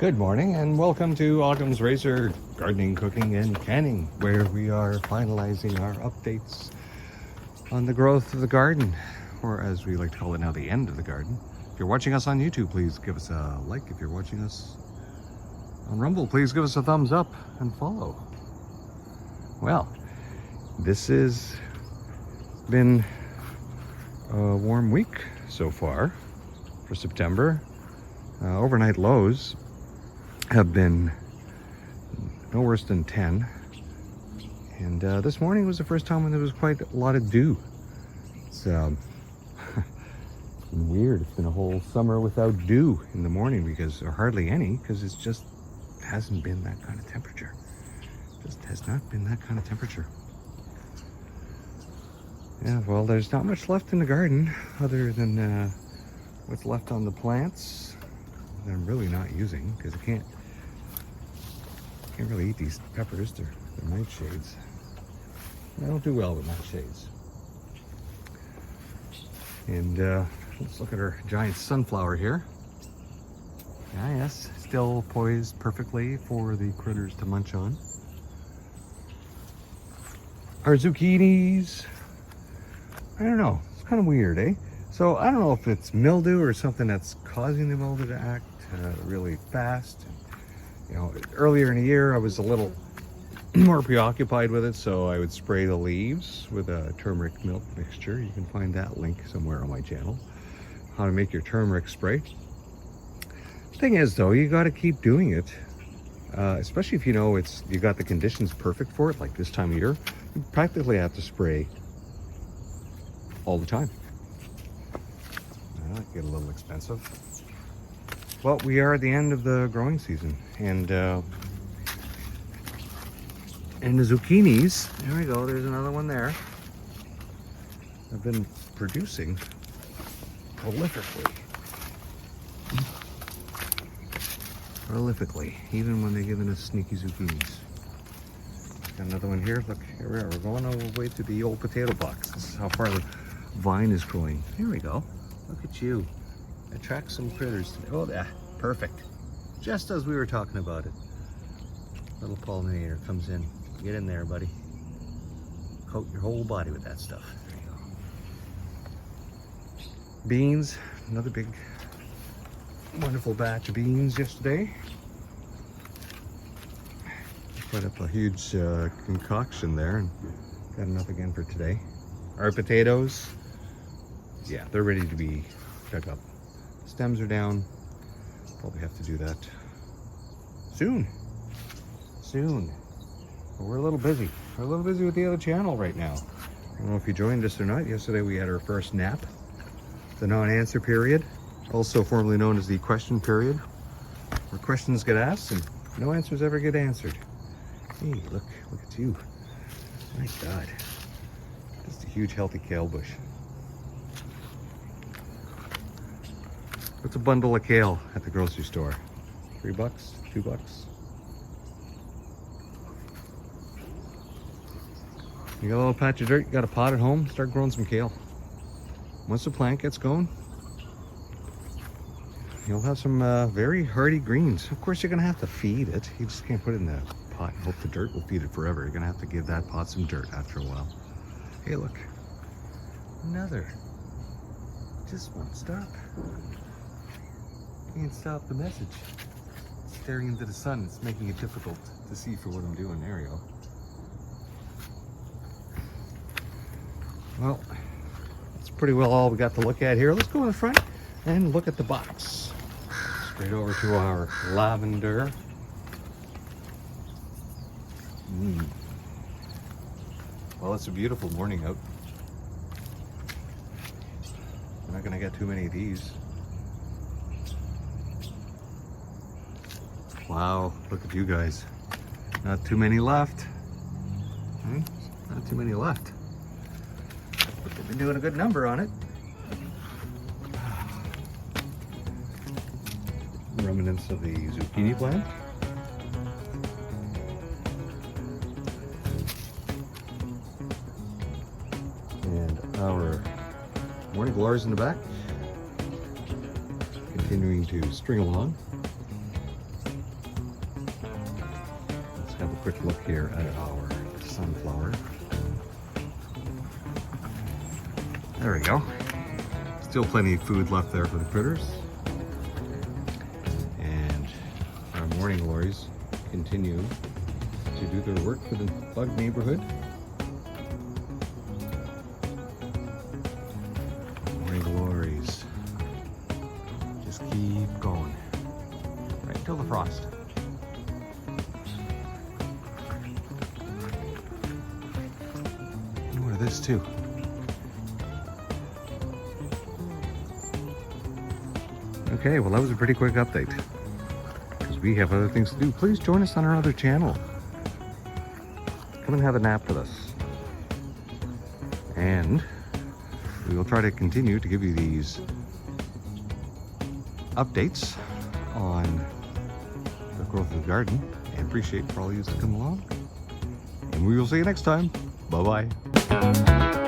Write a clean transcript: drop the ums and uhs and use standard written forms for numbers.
Good morning and welcome to Occam's Razor Gardening, Cooking and Canning, where we are finalizing our updates on the growth of the garden, or as we like to call it now, the end of the garden. If you're watching us on YouTube, please give us a like. If you're watching us on Rumble, please give us a thumbs up and follow. Well, this has been a warm week so far for September. Overnight lows have been no worse than 10, and this morning was the first time when there was quite a lot of dew. It's weird. It's been a whole summer without dew in the morning, or hardly any, because it's just hasn't been that kind of temperature. Just has not been that kind of temperature. Yeah, well, there's not much left in the garden other than what's left on the plants that I'm really not using, because I can't really eat these peppers. They're nightshades. I don't do well with nightshades. And let's look at our giant sunflower here. Yeah, yes, still poised perfectly for the critters to munch on. Our zucchinis, I don't know, it's kind of weird, eh? So I don't know if it's mildew or something that's causing the mildew to act really fast. You know, earlier in the year I was a little more preoccupied with it, so I would spray the leaves with a turmeric milk mixture. You can find that link somewhere on my channel, how to make your turmeric spray. Thing is though, you got to keep doing it, especially if you know you got the conditions perfect for it, like this time of year. You practically have to spray all the time. That get a little expensive. Well, we are at the end of the growing season, and the zucchinis, there we go, there's another one there. I've been producing prolifically, even when they're giving us sneaky zucchinis. Got another one here. Look, here we are. We're going all the way to the old potato box. This is how far the vine is growing. Here we go. Look at you. Attract some critters today. Oh, yeah, perfect. Just as we were talking about it. Little pollinator comes in. Get in there, buddy. Coat your whole body with that stuff. There you go. Beans. Another big, wonderful batch of beans yesterday. Put up a huge concoction there, and got enough again for today. Our potatoes, yeah, they're ready to be dug up. Stems are down. Probably have to do that soon. But we're a little busy. We're a little busy with the other channel right now. I don't know if you joined us or not. Yesterday we had our first nap, the non-answer period, also formerly known as the question period, where questions get asked and no answers ever get answered. Hey, look at you. My God. Just a huge healthy kale bush. What's a bundle of kale at the grocery store? $3? $2? You got a little patch of dirt, you got a pot at home, start growing some kale. Once the plant gets going, you'll have some very hardy greens. Of course, you're gonna have to feed it. You just can't put it in the pot and hope the dirt will feed it forever. You're gonna have to give that pot some dirt after a while. Hey, look, another. Just won't stop. Can't stop the message. Staring into the sun, it's making it difficult to see for what I'm doing. There we go. Well, that's pretty well all we got to look at here. Let's go in the front and look at the box. Straight over to our lavender. Well, it's a beautiful morning out. We're not going to get too many of these. Wow, look at you guys. Not too many left. Not too many left. But they've been doing a good number on it. Remnants of the zucchini plant. And our morning glories in the back. Continuing to string along. quick look here at our sunflower. There we go. Still plenty of food left there for the critters. And our morning glories continue to do their work for the bug neighborhood. Morning glories just keep going right till the frost. More of this too. Okay, well that was a pretty quick update because we have other things to do. Please join us on our other channel. Come and have a nap with us. And we will try to continue to give you these updates on the growth of the garden. And appreciate for all of you to come along. And we will see you next time. Bye-bye.